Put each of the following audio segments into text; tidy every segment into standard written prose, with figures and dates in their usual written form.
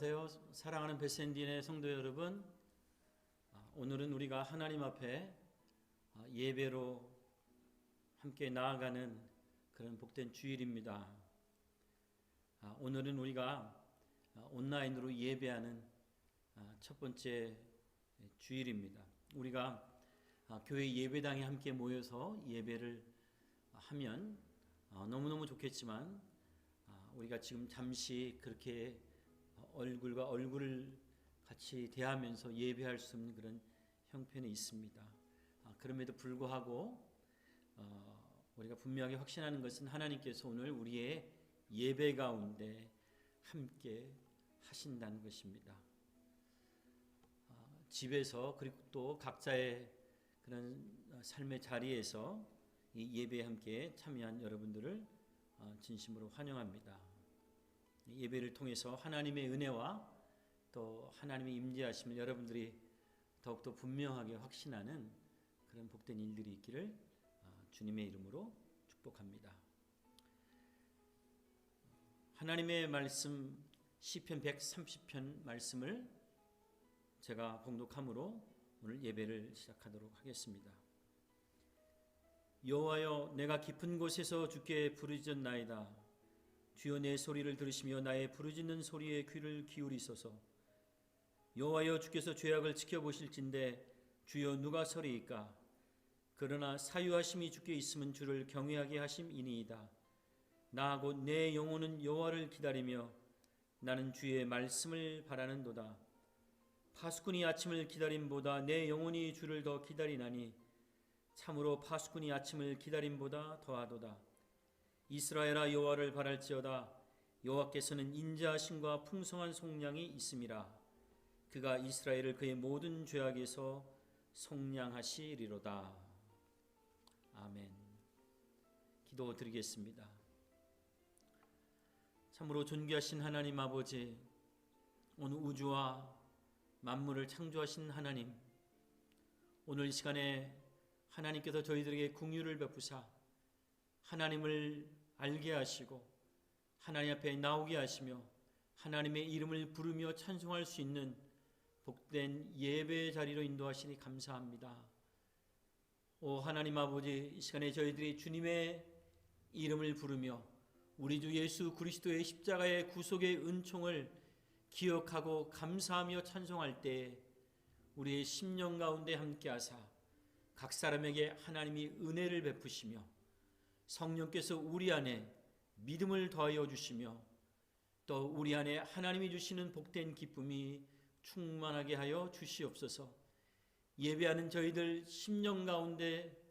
안녕하세요. 사랑하는 베센딘의 성도 여러분, 오늘은 우리가 하나님 앞에 예배로 함께 나아가는 그런 복된 주일입니다. 오늘은 우리가 온라인으로 예배하는 첫 번째 주일입니다. 우리가 교회 예배당에 함께 모여서 예배를 하면 너무너무 좋겠지만 우리가 지금 잠시 그렇게 얼굴과 얼굴을 같이 대하면서 예배할 수 없는 그런 형편이 있습니다. 그럼에도 불구하고 우리가 분명히 확신하는 것은 하나님께서 오늘 우리의 예배 가운데 함께 하신다는 것입니다. 집에서 그리고 또 각자의 그런 삶의 자리에서 이 예배에 함께 참여한 여러분들을 진심으로 환영합니다. 예배를 통해서 하나님의 은혜와 또 하나님의 임재하심을 여러분들이 더욱더 분명하게 확신하는 그런 복된 일들이 있기를 주님의 이름으로 축복합니다. 하나님의 말씀 시편 130편 말씀을 제가 봉독함으로 오늘 예배를 시작하도록 하겠습니다. 여호와여, 내가 깊은 곳에서 주께 부르짖었나이다. 주여, 내 소리를 들으시며 나의 부르짖는 소리에 귀를 기울이소서. 여호와여, 주께서 죄악을 지켜보실진대 주여 누가 서리이까? 그러나 사유하심이 주께 있으면 주를 경외하게 하심이니이다. 나 곧 내 영혼은 여호와를 기다리며 나는 주의 말씀을 바라는도다. 파수꾼이 아침을 기다림보다 내 영혼이 주를 더 기다리나니 참으로 파수꾼이 아침을 기다림보다 더하도다. 이스라엘아, 여호와를 바랄지어다. 여호와께서는 인자하심과 풍성한 속량이 있음이라. 그가 이스라엘을 그의 모든 죄악에서 속량하시리로다. 아멘. 기도드리겠습니다. 참으로 존귀하신 하나님 아버지, 오늘 우주와 만물을 창조하신 하나님, 오늘 이 시간에 하나님께서 저희들에게 긍휼을 베푸사 하나님을 알게 하시고 하나님 앞에 나오게 하시며 하나님의 이름을 부르며 찬송할 수 있는 복된 예배의 자리로 인도하시니 감사합니다. 오 하나님 아버지, 이 시간에 저희들이 주님의 이름을 부르며 우리 주 예수 그리스도의 십자가의 구속의 은총을 기억하고 감사하며 찬송할 때에 우리의 심령 가운데 함께하사 각 사람에게 하나님이 은혜를 베푸시며 성령께서 우리 안에 믿음을 더하여 주시며 또 우리 안에 하나님이 주시는 복된 기쁨이 충만하게 하여 주시옵소서. 예배하는 저희들 심령 가운데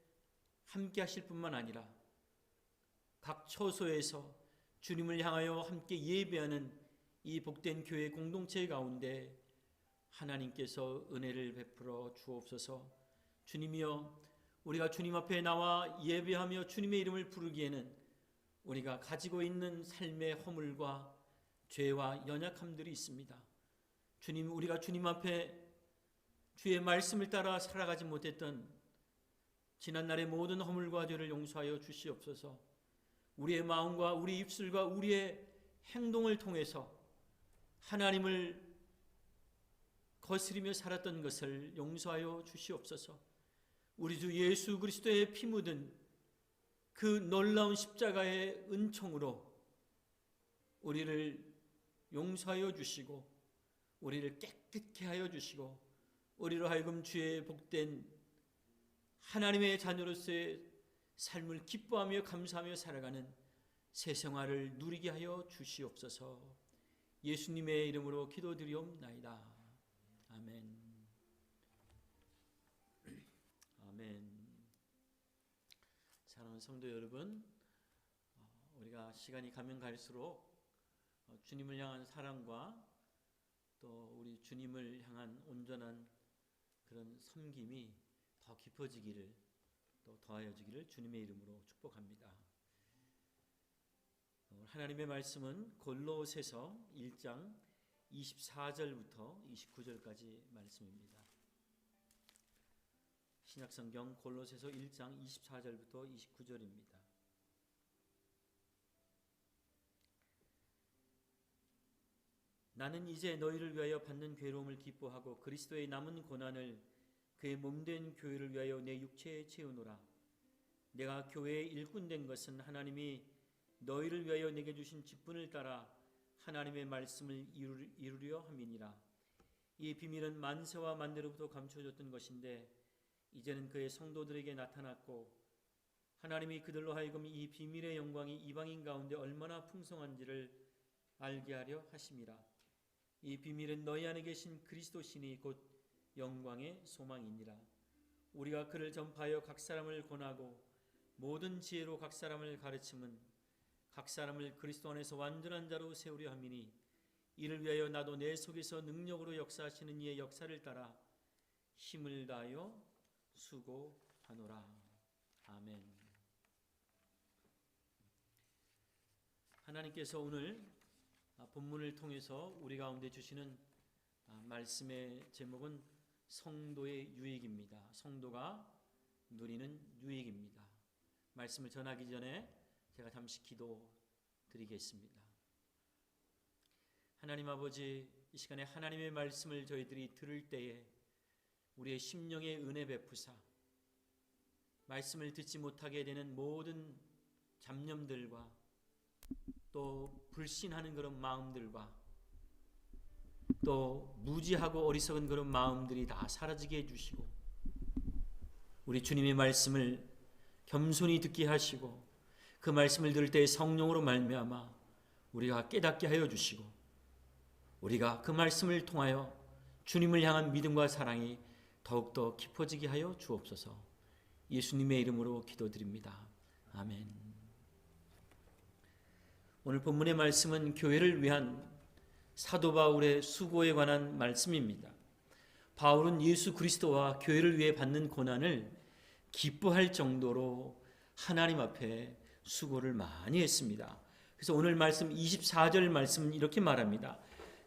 함께 하실 뿐만 아니라 각 처소에서 주님을 향하여 함께 예배하는 이 복된 교회 공동체 가운데 하나님께서 은혜를 베풀어 주옵소서. 주님이여, 우리가 주님 앞에 나와 예배하며 주님의 이름을 부르기에는 우리가 가지고 있는 삶의 허물과 죄와 연약함들이 있습니다. 주님, 우리가 주님 앞에 주의 말씀을 따라 살아가지 못했던 지난날의 모든 허물과 죄를 용서하여 주시옵소서. 우리의 마음과 우리 입술과 우리의 행동을 통해서 하나님을 거스리며 살았던 것을 용서하여 주시옵소서. 우리 주 예수 그리스도의 피 묻은 그 놀라운 십자가의 은총으로 우리를 용서하여 주시고 우리를 깨끗게 하여 주시고 우리로 하여금 주의 복된 하나님의 자녀로서의 삶을 기뻐하며 감사하며 살아가는 새 생활을 누리게 하여 주시옵소서. 예수님의 이름으로 기도드리옵나이다. 아멘. 아멘. 사랑하는 성도 여러분, 우리가 시간이 가면 갈수록 주님을 향한 사랑과 또 우리 주님을 향한 온전한 그런 섬김이 더 깊어지기를 또 더하여지기를 주님의 이름으로 축복합니다. 하나님의 말씀은 골로새서 1장 24절부터 29절까지 말씀입니다. 신약성경 골로새서 1장 24절부터 29절입니다. 나는 이제 너희를 위하여 받는 괴로움을 기뻐하고 그리스도의 남은 고난을 그의 몸된 교회를 위하여 내 육체에 채우노라. 내가 교회의 일꾼 된 것은 하나님이 너희를 위하여 내게 주신 직분을 따라 하나님의 말씀을 이루려 함이니라. 이 비밀은 만세와 만대로부터 감춰졌던 것인데 이제는 그의 성도들에게 나타났고 하나님이 그들로 하여금 이 비밀의 영광이 이방인 가운데 얼마나 풍성한지를 알게 하려 하심이라. 이 비밀은 너희 안에 계신 그리스도 신이 곧 영광의 소망이니라. 우리가 그를 전파하여 각 사람을 권하고 모든 지혜로 각 사람을 가르침은 각 사람을 그리스도 안에서 완전한 자로 세우려 함이니 이를 위하여 나도 내 속에서 능력으로 역사하시는 이의 역사를 따라 힘을 다하여 수고하노라. 아멘. 하나님께서 오늘 본문을 통해서 우리 가운데 주시는 말씀의 제목은 성도의 유익입니다. 성도가 누리는 유익입니다. 말씀을 전하기 전에 제가 잠시 기도 드리겠습니다. 하나님 아버지, 이 시간에 하나님의 말씀을 저희들이 들을 때에 우리의 심령에 은혜 베푸사 말씀을 듣지 못하게 되는 모든 잡념들과 또 불신하는 그런 마음들과 또 무지하고 어리석은 그런 마음들이 다 사라지게 해주시고 우리 주님의 말씀을 겸손히 듣게 하시고 그 말씀을 들을 때 성령으로 말미암아 우리가 깨닫게 하여 주시고 우리가 그 말씀을 통하여 주님을 향한 믿음과 사랑이 더욱더 깊어지게 하여 주옵소서. 예수님의 이름으로 기도드립니다. 아멘. 오늘 본문의 말씀은 교회를 위한 사도 바울의 수고에 관한 말씀입니다. 바울은 예수 그리스도와 교회를 위해 받는 고난을 기뻐할 정도로 하나님 앞에 수고를 많이 했습니다. 그래서 오늘 말씀 24절 말씀은 이렇게 말합니다.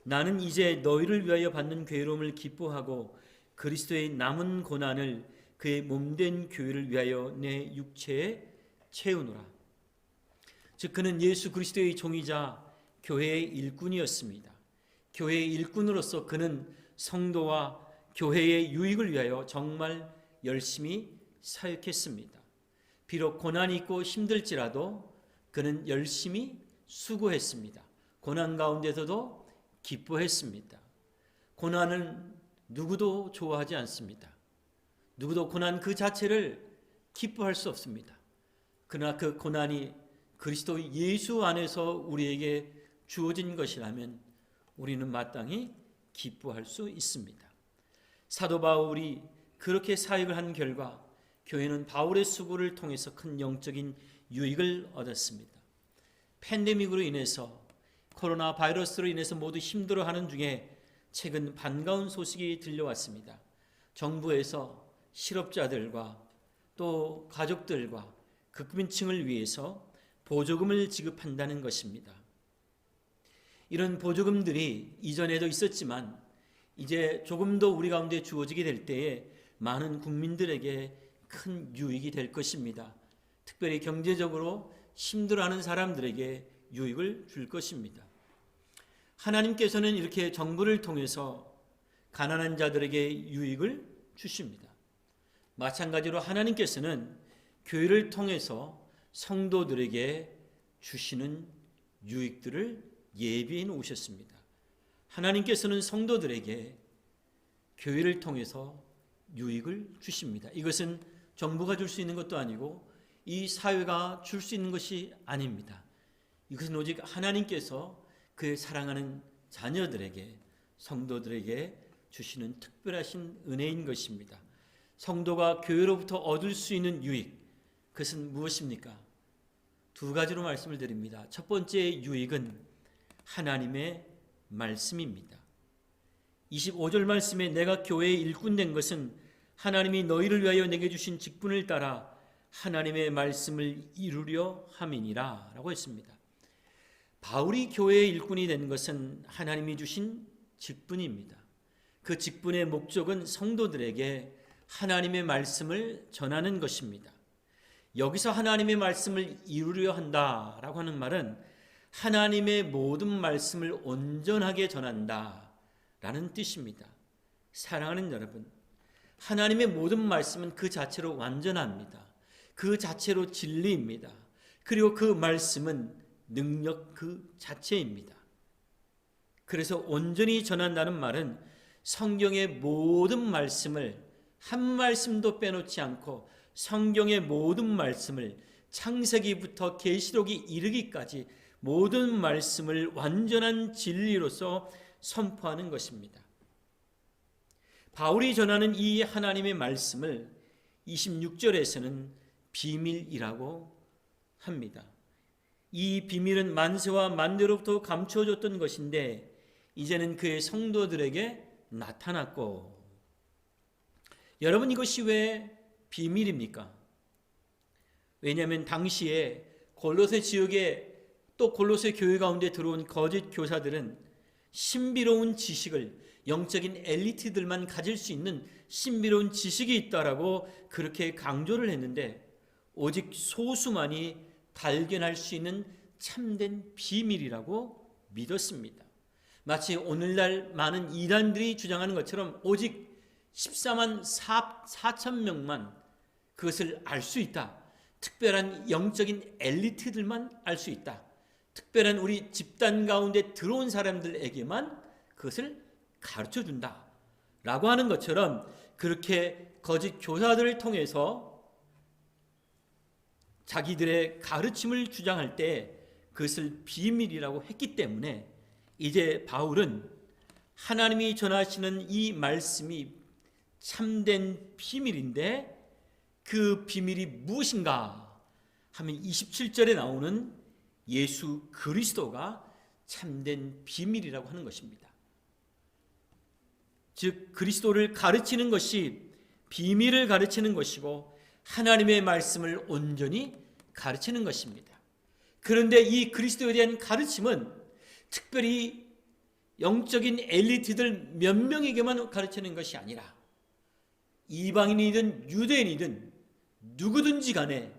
나는 이제 너희를 위하여 받는 괴로움을 기뻐하고 그리스도의 남은 고난을 그의 몸된 교회를 위하여 내 육체에 채우노라. 즉 그는 예수 그리스도의 종이자 교회의 일꾼이었습니다. 교회의 일꾼으로서 그는 성도와 교회의 유익을 위하여 정말 열심히 사역했습니다. 비록 고난이 있고 힘들지라도 그는 열심히 수고했습니다. 고난 가운데서도 기뻐했습니다. 고난은 누구도 좋아하지 않습니다. 누구도 고난 그 자체를 기뻐할 수 없습니다. 그러나 그 고난이 그리스도 예수 안에서 우리에게 주어진 것이라면 우리는 마땅히 기뻐할 수 있습니다. 사도 바울이 그렇게 사역을 한 결과 교회는 바울의 수고를 통해서 큰 영적인 유익을 얻었습니다. 팬데믹으로 인해서 코로나 바이러스로 인해서 모두 힘들어하는 중에 최근 반가운 소식이 들려왔습니다. 정부에서 실업자들과 또 가족들과 극빈층을 위해서 보조금을 지급한다는 것입니다. 이런 보조금들이 이전에도 있었지만 이제 조금 더 우리 가운데 주어지게 될 때에 많은 국민들에게 큰 유익이 될 것입니다. 특별히 경제적으로 힘들어하는 사람들에게 유익을 줄 것입니다. 하나님께서는 이렇게 정부를 통해서 가난한 자들에게 유익을 주십니다. 마찬가지로 하나님께서는 교회를 통해서 성도들에게 주시는 유익들을 예비해 놓으셨습니다. 하나님께서는 성도들에게 교회를 통해서 유익을 주십니다. 이것은 정부가 줄 수 있는 것도 아니고 이 사회가 줄 수 있는 것이 아닙니다. 이것은 오직 하나님께서 그의 사랑하는 자녀들에게 성도들에게 주시는 특별하신 은혜인 것입니다. 성도가 교회로부터 얻을 수 있는 유익, 그것은 무엇입니까? 두 가지로 말씀을 드립니다. 첫 번째 유익은 하나님의 말씀입니다. 25절 말씀에 내가 교회의 일꾼 된 것은 하나님이 너희를 위하여 내게 주신 직분을 따라 하나님의 말씀을 이루려 함이니라 라고 했습니다. 바울이 교회의 일꾼이 된 것은 하나님이 주신 직분입니다. 그 직분의 목적은 성도들에게 하나님의 말씀을 전하는 것입니다. 여기서 하나님의 말씀을 이루려 한다라고 하는 말은 하나님의 모든 말씀을 온전하게 전한다 라는 뜻입니다. 사랑하는 여러분, 하나님의 모든 말씀은 그 자체로 완전합니다. 그 자체로 진리입니다. 그리고 그 말씀은 능력 그 자체입니다. 그래서 온전히 전한다는 말은 성경의 모든 말씀을 한 말씀도 빼놓지 않고 성경의 모든 말씀을 창세기부터 계시록이 이르기까지 모든 말씀을 완전한 진리로서 선포하는 것입니다. 바울이 전하는 이 하나님의 말씀을 26절에서는 비밀이라고 합니다. 이 비밀은 만세와 만대로부터 감추어졌던 것인데 이제는 그의 성도들에게 나타났고, 여러분, 이것이 왜 비밀입니까? 왜냐하면 당시에 골로새 지역에 또 골로새 교회 가운데 들어온 거짓 교사들은 신비로운 지식을, 영적인 엘리트들만 가질 수 있는 신비로운 지식이 있다라고 그렇게 강조를 했는데 오직 소수만이 발견할 수 있는 참된 비밀이라고 믿었습니다. 마치 오늘날 많은 이단들이 주장하는 것처럼 오직 14만 4천 명만 그것을 알 수 있다. 특별한 영적인 엘리트들만 알 수 있다. 특별한 우리 집단 가운데 들어온 사람들에게만 그것을 가르쳐준다 라고 하는 것처럼 그렇게 거짓 교사들을 통해서 자기들의 가르침을 주장할 때 그것을 비밀이라고 했기 때문에 이제 바울은 하나님이 전하시는 이 말씀이 참된 비밀인데 그 비밀이 무엇인가 하면 27절에 나오는 예수 그리스도가 참된 비밀이라고 하는 것입니다. 즉 그리스도를 가르치는 것이 비밀을 가르치는 것이고 하나님의 말씀을 온전히 가르치는 것입니다. 그런데 이 그리스도에 대한 가르침은 특별히 영적인 엘리트들 몇 명에게만 가르치는 것이 아니라 이방인이든 유대인이든 누구든지 간에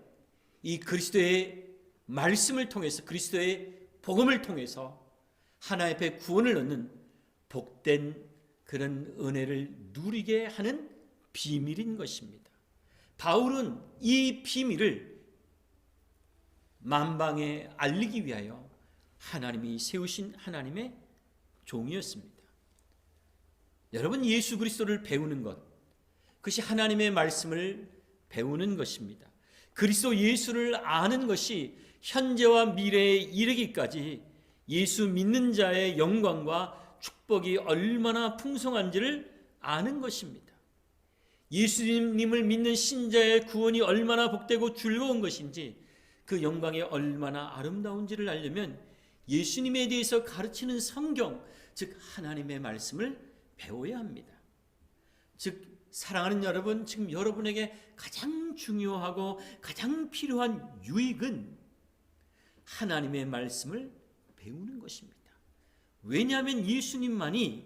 이 그리스도의 말씀을 통해서, 그리스도의 복음을 통해서 하나님 앞에 구원을 얻는 복된 그런 은혜를 누리게 하는 비밀인 것입니다. 바울은 이 비밀을 만방에 알리기 위하여 하나님이 세우신 하나님의 종이었습니다. 여러분, 예수 그리스도를 배우는 것, 그것이 하나님의 말씀을 배우는 것입니다. 그리스도 예수를 아는 것이 현재와 미래에 이르기까지 예수 믿는 자의 영광과 축복이 얼마나 풍성한지를 아는 것입니다. 예수님을 믿는 신자의 구원이 얼마나 복되고 즐거운 것인지, 그 영광이 얼마나 아름다운지를 알려면 예수님에 대해서 가르치는 성경, 즉 하나님의 말씀을 배워야 합니다. 즉 사랑하는 여러분, 지금 여러분에게 가장 중요하고 가장 필요한 유익은 하나님의 말씀을 배우는 것입니다. 왜냐하면 예수님만이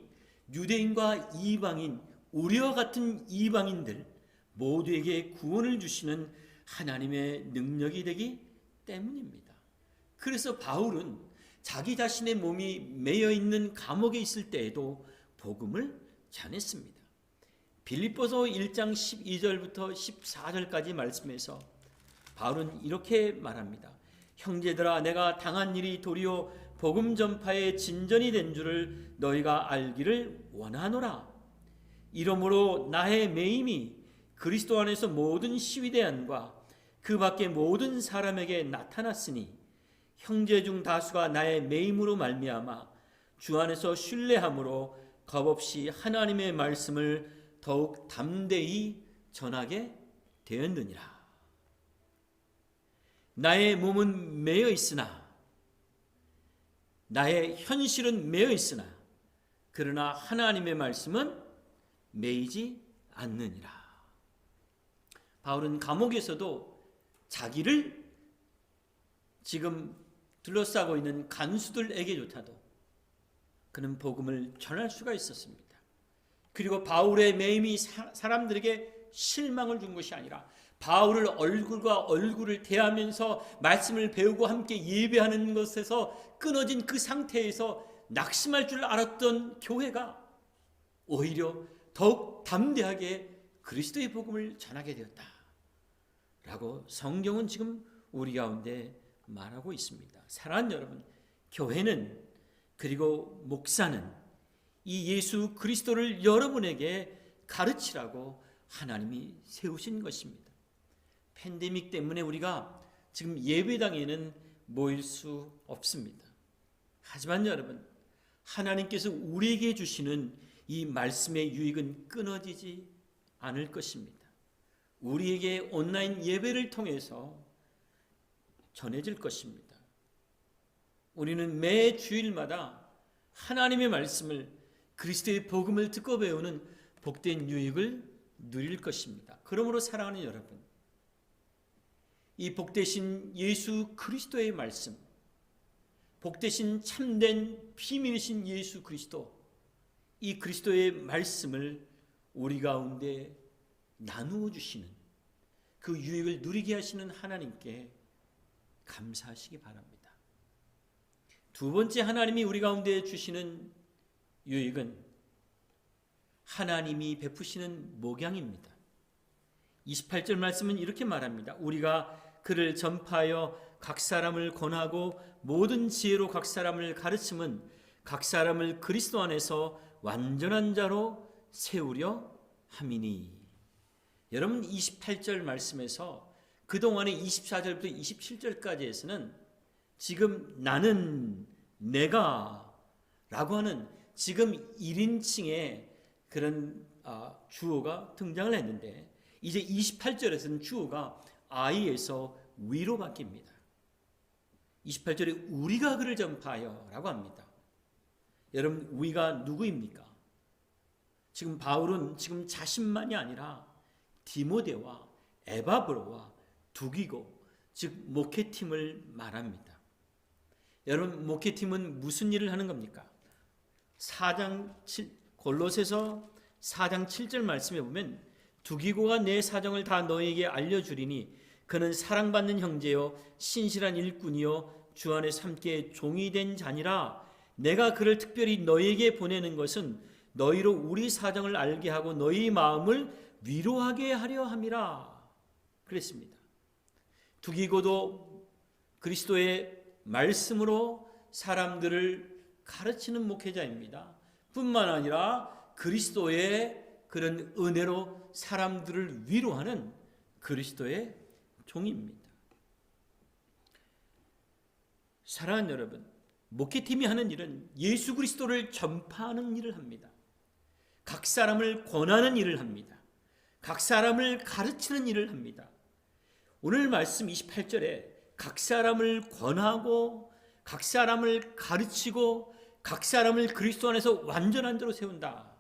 유대인과 이방인, 우리와 같은 이방인들 모두에게 구원을 주시는 하나님의 능력이 되기 때문입니다. 그래서 바울은 자기 자신의 몸이 매여 있는 감옥에 있을 때에도 복음을 전했습니다. 빌립보서 1장 12절부터 14절까지 말씀에서 바울은 이렇게 말합니다. 형제들아, 내가 당한 일이 도리어 복음 전파의 진전이 된 줄을 너희가 알기를 원하노라. 이러므로 나의 매임이 그리스도 안에서 모든 시위대안과 그 밖의 모든 사람에게 나타났으니 형제 중 다수가 나의 매임으로 말미암아 주 안에서 신뢰함으로 겁없이 하나님의 말씀을 더욱 담대히 전하게 되었느니라. 나의 몸은 매여 있으나, 나의 현실은 매여 있으나, 그러나 하나님의 말씀은 매이지 않느니라. 바울은 감옥에서도 자기를 지금 둘러싸고 있는 간수들에게조차도 그는 복음을 전할 수가 있었습니다. 그리고 바울의 매임이 사람들에게 실망을 준 것이 아니라 바울을 얼굴과 얼굴을 대하면서 말씀을 배우고 함께 예배하는 것에서 끊어진 그 상태에서 낙심할 줄 알았던 교회가 오히려 더욱 담대하게 그리스도의 복음을 전하게 되었다 라고 성경은 지금 우리 가운데 말하고 있습니다. 사랑하는 여러분, 교회는 그리고 목사는 이 예수 그리스도를 여러분에게 가르치라고 하나님이 세우신 것입니다. 팬데믹 때문에 우리가 지금 예배당에는 모일 수 없습니다. 하지만 여러분, 하나님께서 우리에게 주시는 이 말씀의 유익은 끊어지지 않을 것입니다. 우리에게 온라인 예배를 통해서 전해질 것입니다. 우리는 매 주일마다 하나님의 말씀을, 그리스도의 복음을 듣고 배우는 복된 유익을 누릴 것입니다. 그러므로 사랑하는 여러분, 이 복되신 예수 그리스도의 말씀, 복되신 참된 비밀이신 예수 그리스도, 이 그리스도의 말씀을 우리 가운데 나누어 주시는 그 유익을 누리게 하시는 하나님께 감사하시기 바랍니다. 두 번째 하나님이 우리 가운데 주시는 유익은 하나님이 베푸시는 목양입니다. 28절 말씀은 이렇게 말합니다. 우리가 그를 전파하여 각 사람을 권하고 모든 지혜로 각 사람을 가르침은 각 사람을 그리스도 안에서 완전한 자로 세우려 함이니. 여러분, 28절 말씀에서 그동안의 24절부터 27절까지에서는 지금 나는, 내가 라고 하는 지금 1인칭의 그런 주어가 등장을 했는데, 이제 28절에서는 주어가 I에서 위로 바뀝니다. 28절에 우리가 그를 전파하여 라고 합니다. 여러분, 우리가 누구입니까? 지금 바울은 지금 자신만이 아니라 디모데와 에바브로와 두기고, 즉 목회팀을 말합니다. 여러분, 목회팀은 무슨 일을 하는 겁니까? 골로새서 4장 7절 말씀에 보면 두기고가 내 사정을 다 너에게 알려주리니 그는 사랑받는 형제요 신실한 일꾼이요 주 안에서 함께 종이 된 자니라. 내가 그를 특별히 너에게 보내는 것은 너희로 우리 사정을 알게 하고 너희 마음을 위로하게 하려 함이라 그랬습니다. 두기고도 그리스도의 말씀으로 사람들을 가르치는 목회자입니다. 뿐만 아니라 그리스도의 그런 은혜로 사람들을 위로하는 그리스도의 종입니다. 사랑하는 여러분, 목회팀이 하는 일은 예수 그리스도를 전파하는 일을 합니다. 각 사람을 권하는 일을 합니다. 각 사람을 가르치는 일을 합니다. 오늘 말씀 28절에 각 사람을 권하고 각 사람을 가르치고 각 사람을 그리스도 안에서 완전한 자로 세운다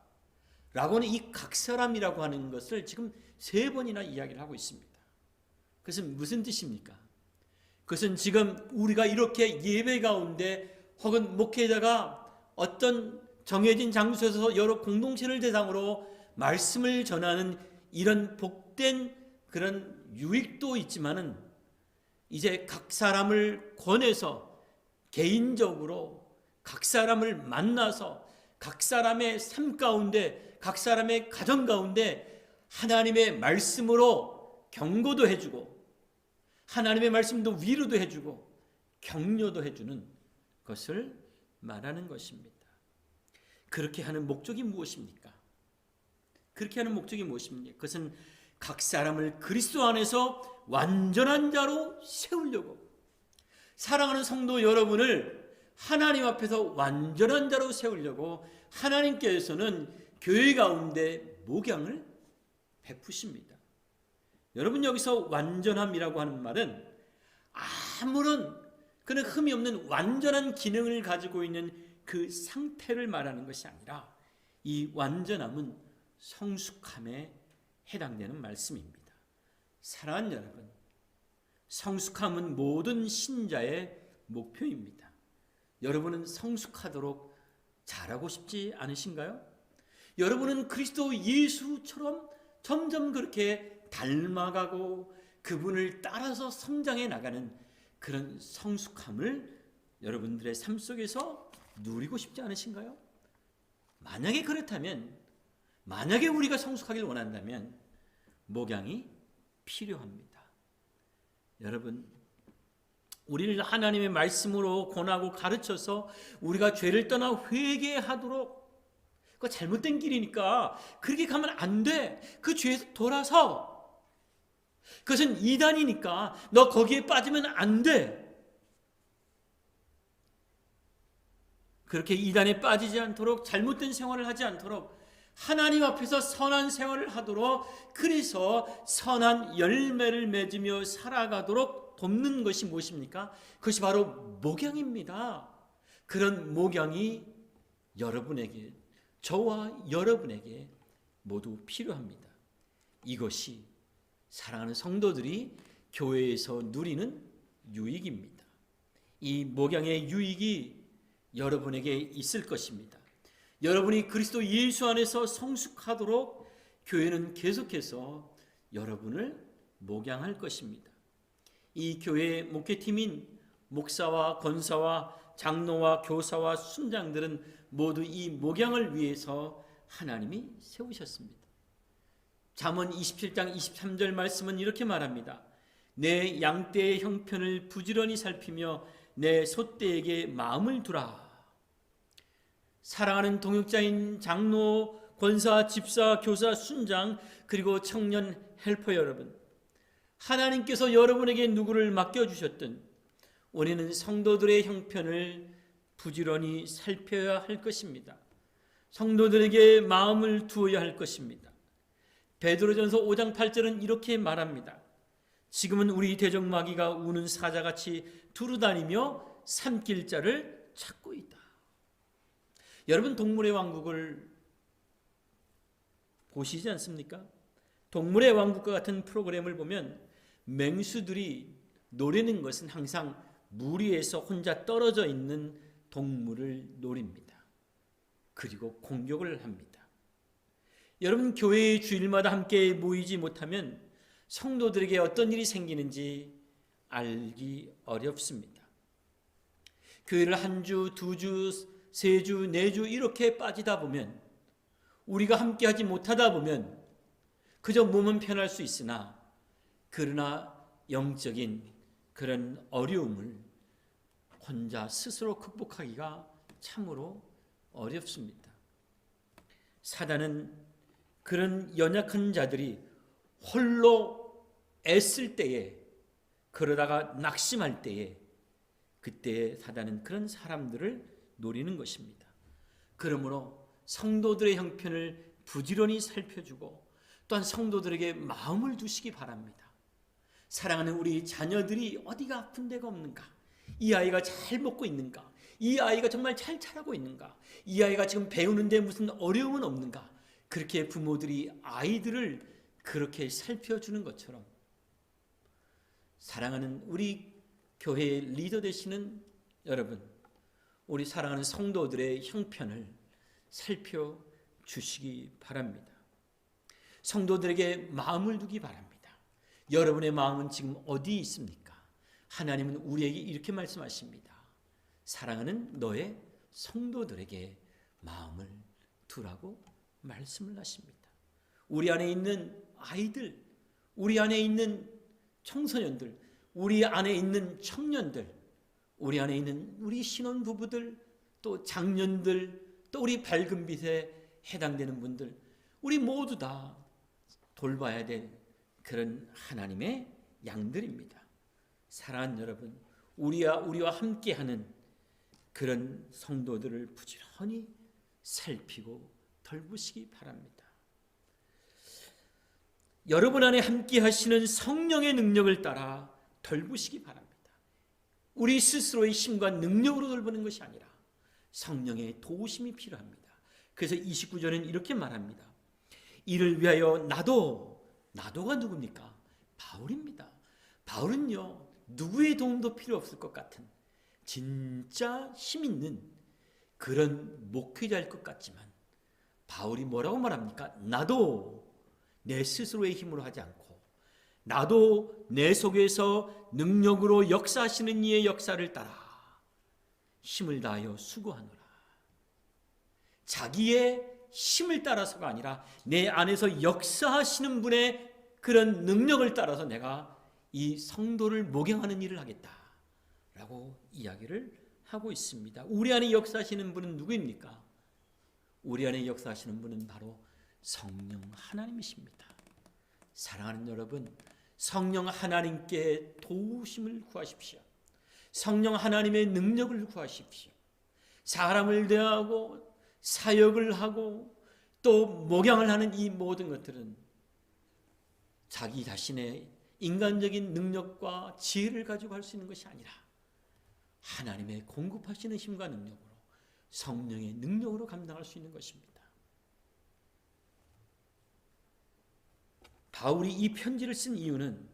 라고는 이 각 사람이라고 하는 것을 지금 3번이나 이야기를 하고 있습니다. 그것은 무슨 뜻입니까? 그것은 지금 우리가 이렇게 예배 가운데 혹은 목회자가 어떤 정해진 장소에서 여러 공동체를 대상으로 말씀을 전하는 이런 복된 그런 유익도 있지만은 이제 각 사람을 권해서 개인적으로 각 사람을 만나서 각 사람의 삶 가운데, 각 사람의 가정 가운데 하나님의 말씀으로 경고도 해주고 하나님의 말씀도 위로도 해주고 격려도 해주는 것을 말하는 것입니다. 그렇게 하는 목적이 무엇입니까? 그렇게 하는 목적이 무엇입니까? 그것은 각 사람을 그리스도 안에서 완전한 자로 세우려고, 사랑하는 성도 여러분을 하나님 앞에서 완전한 자로 세우려고 하나님께서는 교회 가운데 목양을 베푸십니다. 여러분, 여기서 완전함이라고 하는 말은 아무런 그런 흠이 없는 완전한 기능을 가지고 있는 그 상태를 말하는 것이 아니라 이 완전함은 성숙함에 해당되는 말씀입니다. 사랑하는 여러분, 성숙함은 모든 신자의 목표입니다. 여러분은 성숙하도록 잘하고 싶지 않으신가요? 여러분은 그리스도 예수처럼 점점 그렇게 닮아가고 그분을 따라서 성장해 나가는 그런 성숙함을 여러분들의 삶 속에서 누리고 싶지 않으신가요? 만약에 그렇다면, 만약에 우리가 성숙하길 원한다면 목양이 필요합니다. 여러분, 우리를 하나님의 말씀으로 권하고 가르쳐서 우리가 죄를 떠나 회개하도록, 그거 잘못된 길이니까 그렇게 가면 안 돼. 그 죄에서 돌아서. 그것은 이단이니까 너 거기에 빠지면 안 돼. 그렇게 이단에 빠지지 않도록, 잘못된 생활을 하지 않도록, 하나님 앞에서 선한 생활을 하도록, 그래서 선한 열매를 맺으며 살아가도록 돕는 것이 무엇입니까? 그것이 바로 목양입니다. 그런 목양이 여러분에게, 저와 여러분에게 모두 필요합니다. 이것이 사랑하는 성도들이 교회에서 누리는 유익입니다. 이 목양의 유익이 여러분에게 있을 것입니다. 여러분이 그리스도 예수 안에서 성숙하도록 교회는 계속해서 여러분을 목양할 것입니다. 이 교회의 목회팀인 목사와 권사와 장로와 교사와 순장들은 모두 이 목양을 위해서 하나님이 세우셨습니다. 잠언 27장 23절 말씀은 이렇게 말합니다. 내 양떼의 형편을 부지런히 살피며 내 소떼에게 마음을 두라. 사랑하는 동역자인 장로, 권사, 집사, 교사, 순장, 그리고 청년 헬퍼 여러분, 하나님께서 여러분에게 누구를 맡겨주셨든 우리는 성도들의 형편을 부지런히 살펴야 할 것입니다. 성도들에게 마음을 두어야 할 것입니다. 베드로전서 5장 8절은 이렇게 말합니다. 지금은 우리 대적마귀가 우는 사자같이 두루다니며 삼킬 자를 찾고 있다. 여러분, 동물의 왕국을 보시지 않습니까? 동물의 왕국과 같은 프로그램을 보면 맹수들이 노리는 것은 항상 무리에서 혼자 떨어져 있는 동물을 노립니다. 그리고 공격을 합니다. 여러분, 교회의 주일마다 함께 모이지 못하면 성도들에게 어떤 일이 생기는지 알기 어렵습니다. 교회를 한 주, 두 주, 세 주, 네 주 이렇게 빠지다 보면, 우리가 함께하지 못하다 보면 그저 몸은 편할 수 있으나 그러나 영적인 그런 어려움을 혼자 스스로 극복하기가 참으로 어렵습니다. 사단은 그런 연약한 자들이 홀로 애쓸 때에, 그러다가 낙심할 때에, 그때 사단은 그런 사람들을 노리는 것입니다. 그러므로 성도들의 형편을 부지런히 살펴주고 또한 성도들에게 마음을 두시기 바랍니다. 사랑하는 우리 자녀들이 어디가 아픈 데가 없는가? 이 아이가 잘 먹고 있는가? 이 아이가 정말 잘 자라고 있는가? 이 아이가 지금 배우는데 무슨 어려움은 없는가? 그렇게 부모들이 아이들을 그렇게 살펴주는 것처럼 사랑하는 우리 교회의 리더 되시는 여러분, 우리 사랑하는 성도들의 형편을 살펴주시기 바랍니다. 성도들에게 마음을 두기 바랍니다. 여러분의 마음은 지금 어디 있습니까? 하나님은 우리에게 이렇게 말씀하십니다. 사랑하는 너의 성도들에게 마음을 두라고 말씀을 하십니다. 우리 안에 있는 아이들, 우리 안에 있는 청소년들, 우리 안에 있는 청년들, 우리 안에 있는 우리 신혼부부들, 또 장년들, 또 우리 밝은 빛에 해당되는 분들, 우리 모두 다 돌봐야 될 그런 하나님의 양들입니다. 사랑하는 여러분, 우리와 함께하는 그런 성도들을 부지런히 살피고 돌보시기 바랍니다. 여러분 안에 함께 하시는 성령의 능력을 따라 돌보시기 바랍니다. 우리 스스로의 힘과 능력으로 돌보는 것이 아니라 성령의 도우심이 필요합니다. 그래서 29절은 이렇게 말합니다. 이를 위하여 나도가 누굽니까? 바울입니다. 바울은요, 누구의 도움도 필요 없을 것 같은 진짜 힘 있는 그런 목회자일 것 같지만 바울이 뭐라고 말합니까? 나도 내 스스로의 힘으로 하지 않고 나도 내 속에서 능력으로 역사하시는 이의 역사를 따라 힘을 다하여 수고하노라. 자기의 힘을 따라서가 아니라 내 안에서 역사하시는 분의 그런 능력을 따라서 내가 이 성도를 목양하는 일을 하겠다라고 이야기를 하고 있습니다. 우리 안에 역사하시는 분은 누구입니까? 우리 안에 역사하시는 분은 바로 성령 하나님이십니다. 사랑하는 여러분, 성령 하나님께 도우심을 구하십시오. 성령 하나님의 능력을 구하십시오. 사람을 대하고 사역을 하고 또 목양을 하는 이 모든 것들은 자기 자신의 인간적인 능력과 지혜를 가지고 할 수 있는 것이 아니라 하나님의 공급하시는 힘과 능력으로, 성령의 능력으로 감당할 수 있는 것입니다. 바울이 이 편지를 쓴 이유는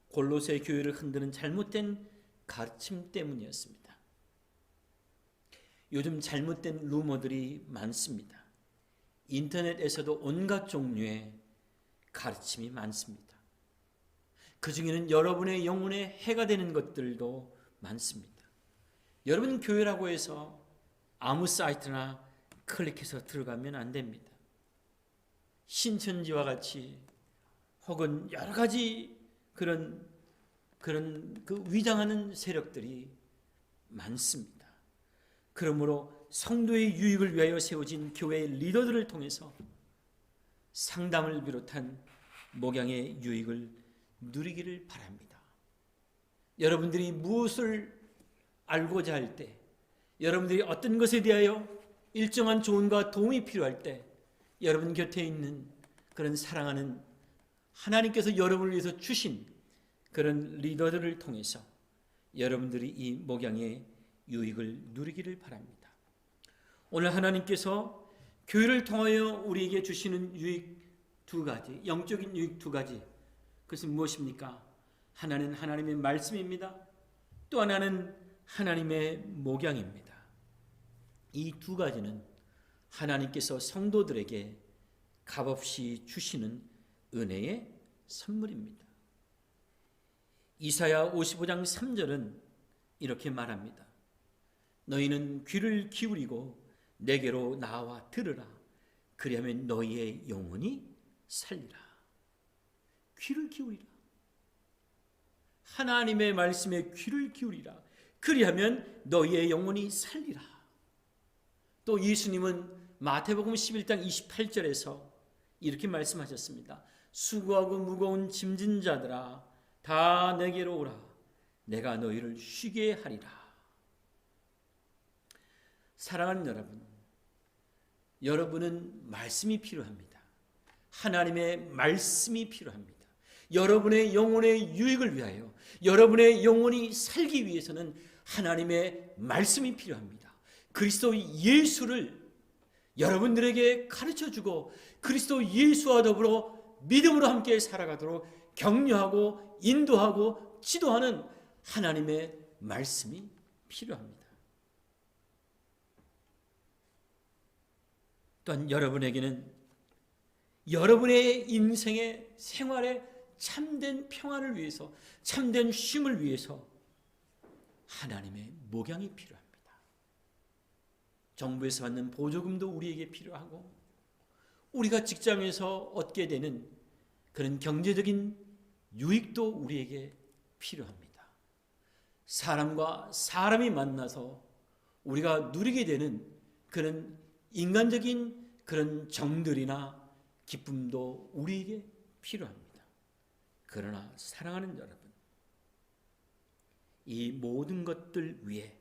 골로새 교회를 흔드는 잘못된 가르침 때문이었습니다. 요즘 잘못된 루머들이 많습니다. 인터넷에서도 온갖 종류의 가르침이 많습니다. 그 중에는 여러분의 영혼에 해가 되는 것들도 많습니다. 여러분 교회라고 해서 아무 사이트나 클릭해서 들어가면 안 됩니다. 신천지와 같이 혹은 여러 가지 그런 그 위장하는 세력들이 많습니다. 그러므로 성도의 유익을 위하여 세워진 교회의 리더들을 통해서 상담을 비롯한 목양의 유익을 누리기를 바랍니다. 여러분들이 무엇을 알고자 할 때, 여러분들이 어떤 것에 대하여 일정한 조언과 도움이 필요할 때 여러분 곁에 있는 그런 사랑하는 하나님께서 여러분을 위해서 주신 그런 리더들을 통해서 여러분들이 이 목양의 유익을 누리기를 바랍니다. 오늘 하나님께서 교회를 통하여 우리에게 주시는 유익 두 가지, 영적인 유익 두 가지, 그것은 무엇입니까? 하나는 하나님의 말씀입니다. 또 하나는 하나님의 목양입니다. 이 두 가지는 하나님께서 성도들에게 값없이 주시는 은혜의 선물입니다. 이사야 55장 3절은 이렇게 말합니다. 너희는 귀를 기울이고 내게로 나와 들으라. 그리하면 너희의 영혼이 살리라. 귀를 기울이라. 하나님의 말씀에 귀를 기울이라. 그리하면 너희의 영혼이 살리라. 또 예수님은 마태복음 11장 28절에서 이렇게 말씀하셨습니다. 수고하고 무거운 짐진 자들아 다 내게로 오라. 내가 너희를 쉬게 하리라. 사랑하는 여러분, 여러분은 말씀이 필요합니다. 하나님의 말씀이 필요합니다. 여러분의 영혼의 유익을 위하여, 여러분의 영혼이 살기 위해서는 하나님의 말씀이 필요합니다. 그리스도 예수를 여러분들에게 가르쳐주고 그리스도 예수와 더불어 믿음으로 함께 살아가도록 격려하고 인도하고 지도하는 하나님의 말씀이 필요합니다. 또한 여러분에게는 여러분의 인생의 생활에 참된 평안을 위해서, 참된 쉼을 위해서 하나님의 목양이 필요합니다. 정부에서 받는 보조금도 우리에게 필요하고 우리가 직장에서 얻게 되는 그런 경제적인 유익도 우리에게 필요합니다. 사람과 사람이 만나서 우리가 누리게 되는 그런 인간적인 그런 정들이나 기쁨도 우리에게 필요합니다. 그러나 사랑하는 여러분, 이 모든 것들 위에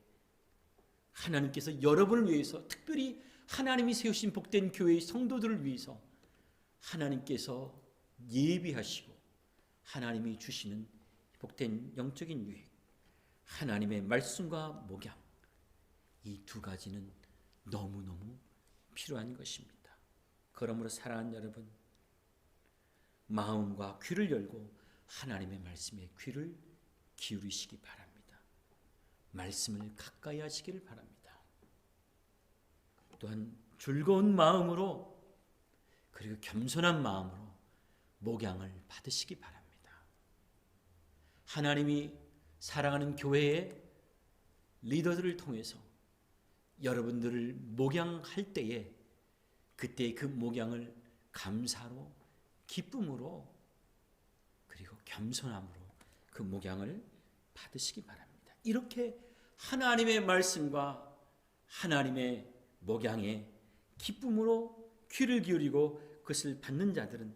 하나님께서 여러분을 위해서, 특별히 하나님이 세우신 복된 교회의 성도들을 위해서 하나님께서 예비하시고 하나님이 주시는 복된 영적인 유익, 하나님의 말씀과 목양, 이 두 가지는 너무너무 필요한 것입니다. 그러므로 사랑하는 여러분, 마음과 귀를 열고 하나님의 말씀에 귀를 기울이시기 바랍니다. 말씀을 가까이 하시기를 바랍니다. 또한 즐거운 마음으로 그리고 겸손한 마음으로 목양을 받으시기 바랍니다. 하나님이 사랑하는 교회의 리더들을 통해서 여러분들을 목양할 때에 그때 그 목양을 감사로, 기쁨으로, 그리고 겸손함으로 그 목양을 받으시기 바랍니다. 이렇게 하나님의 말씀과 하나님의 목양에 기쁨으로 귀를 기울이고 그것을 받는 자들은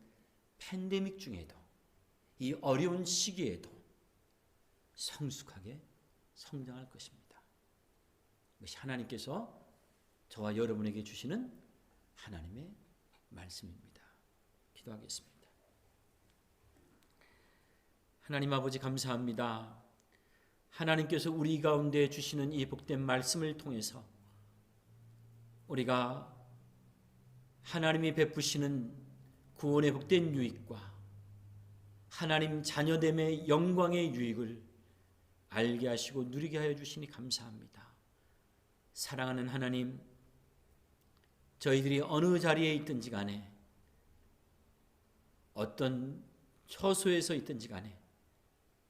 팬데믹 중에도 이 어려운 시기에도 성숙하게 성장할 것입니다. 이것이 하나님께서 저와 여러분에게 주시는 하나님의 말씀입니다. 기도하겠습니다. 하나님 아버지 감사합니다. 하나님께서 우리 가운데 주시는 이 복된 말씀을 통해서 우리가 하나님이 베푸시는 구원의 복된 유익과 하나님 자녀됨의 영광의 유익을 알게 하시고 누리게 하여 주시니 감사합니다. 사랑하는 하나님, 저희들이 어느 자리에 있든지 간에 어떤 처소에서 있든지 간에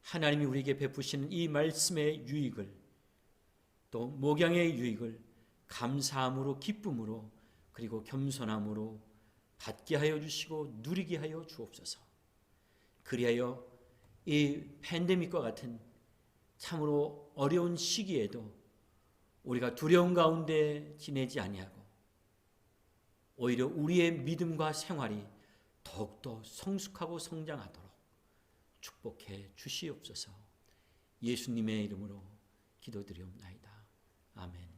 하나님이 우리에게 베푸시는 이 말씀의 유익을, 또 목양의 유익을 감사함으로, 기쁨으로, 그리고 겸손함으로 받게 하여 주시고 누리게 하여 주옵소서. 그리하여 이 팬데믹과 같은 참으로 어려운 시기에도 우리가 두려움 가운데 지내지 아니하고 오히려 우리의 믿음과 생활이 더욱더 성숙하고 성장하도록 축복해 주시옵소서. 예수님의 이름으로 기도드리옵나이다. 아멘.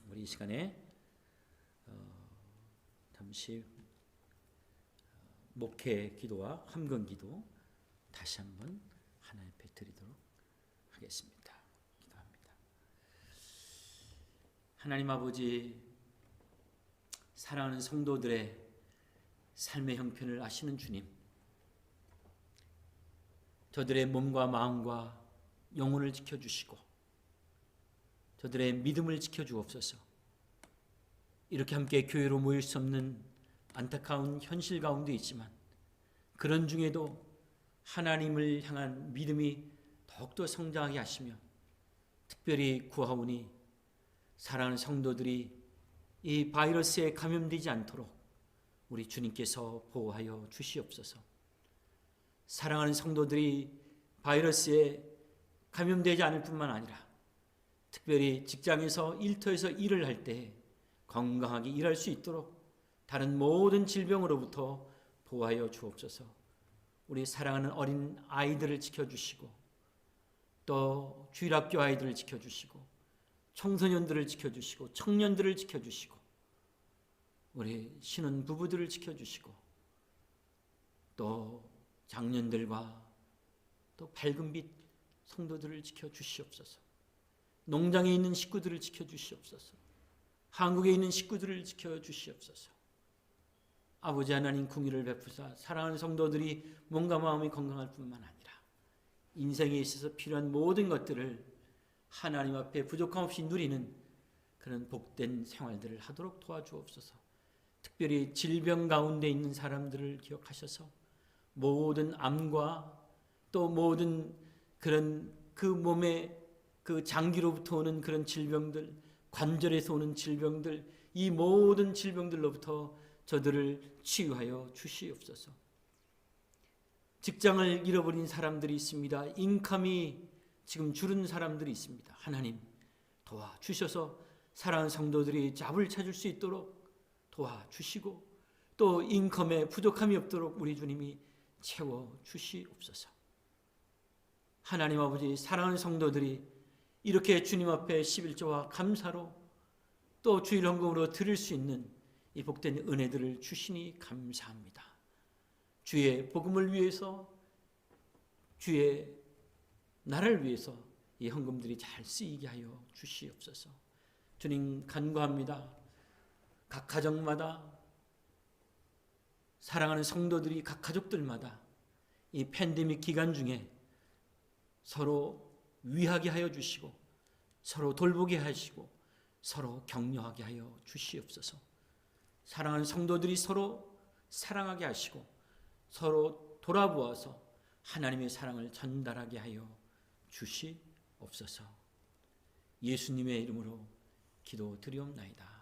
우리 이 시간에 잠시 목회 기도와 함금 기도 다시 한번 하나님 앞에 드리도록 하겠습니다. 기도합니다. 하나님 아버지, 사랑하는 성도들의 삶의 형편을 아시는 주님, 저들의 몸과 마음과 영혼을 지켜주시고 저들의 믿음을 지켜주옵소서. 이렇게 함께 교회로 모일 수 없는 안타까운 현실 가운데 있지만 그런 중에도 하나님을 향한 믿음이 더욱더 성장하게 하시며 특별히 구하오니 사랑하는 성도들이 이 바이러스에 감염되지 않도록 우리 주님께서 보호하여 주시옵소서. 사랑하는 성도들이 바이러스에 감염되지 않을 뿐만 아니라 특별히 직장에서 일터에서 일을 할 때 건강하게 일할 수 있도록 다른 모든 질병으로부터 보호하여 주옵소서. 우리 사랑하는 어린 아이들을 지켜주시고 또 주일학교 아이들을 지켜주시고 청소년들을 지켜주시고 청년들을 지켜주시고 우리 신혼 부부들을 지켜주시고 또 장년들과 또 밝은빛 성도들을 지켜주시옵소서. 농장에 있는 식구들을 지켜주시옵소서. 한국에 있는 식구들을 지켜주시옵소서. 아버지 하나님 궁유를 베푸사 사랑하는 성도들이 몸과 마음이 건강할 뿐만 아니라 인생에 있어서 필요한 모든 것들을 하나님 앞에 부족함 없이 누리는 그런 복된 생활들을 하도록 도와주옵소서. 특별히 질병 가운데 있는 사람들을 기억하셔서 모든 암과 또 모든 그런 그 몸의 그 장기로부터 오는 그런 질병들, 관절에서 오는 질병들, 이 모든 질병들로부터 저들을 치유하여 주시옵소서. 직장을 잃어버린 사람들이 있습니다. 인컴이 지금 줄은 사람들이 있습니다. 하나님 도와주셔서 사랑하는 성도들이 잡을 찾을 수 있도록 도와주시고 또 인컴에 부족함이 없도록 우리 주님이 채워주시옵소서. 하나님 아버지, 사랑하는 성도들이 이렇게 주님 앞에 11조와 감사로 또 주일 헌금으로 드릴 수 있는 이 복된 은혜들을 주시니 감사합니다. 주의 복음을 위해서, 주의 나라를 위해서 이 헌금들이 잘 쓰이게 하여 주시옵소서. 주님 간구합니다. 각 가정마다 사랑하는 성도들이 각 가족들마다 이 팬데믹 기간 중에 서로 위하게 하여 주시고 서로 돌보게 하시고 서로 격려하게 하여 주시옵소서. 사랑하는 성도들이 서로 사랑하게 하시고 서로 돌아보아서 하나님의 사랑을 전달하게 하여 주시옵소서. 예수님의 이름으로 기도드리옵나이다.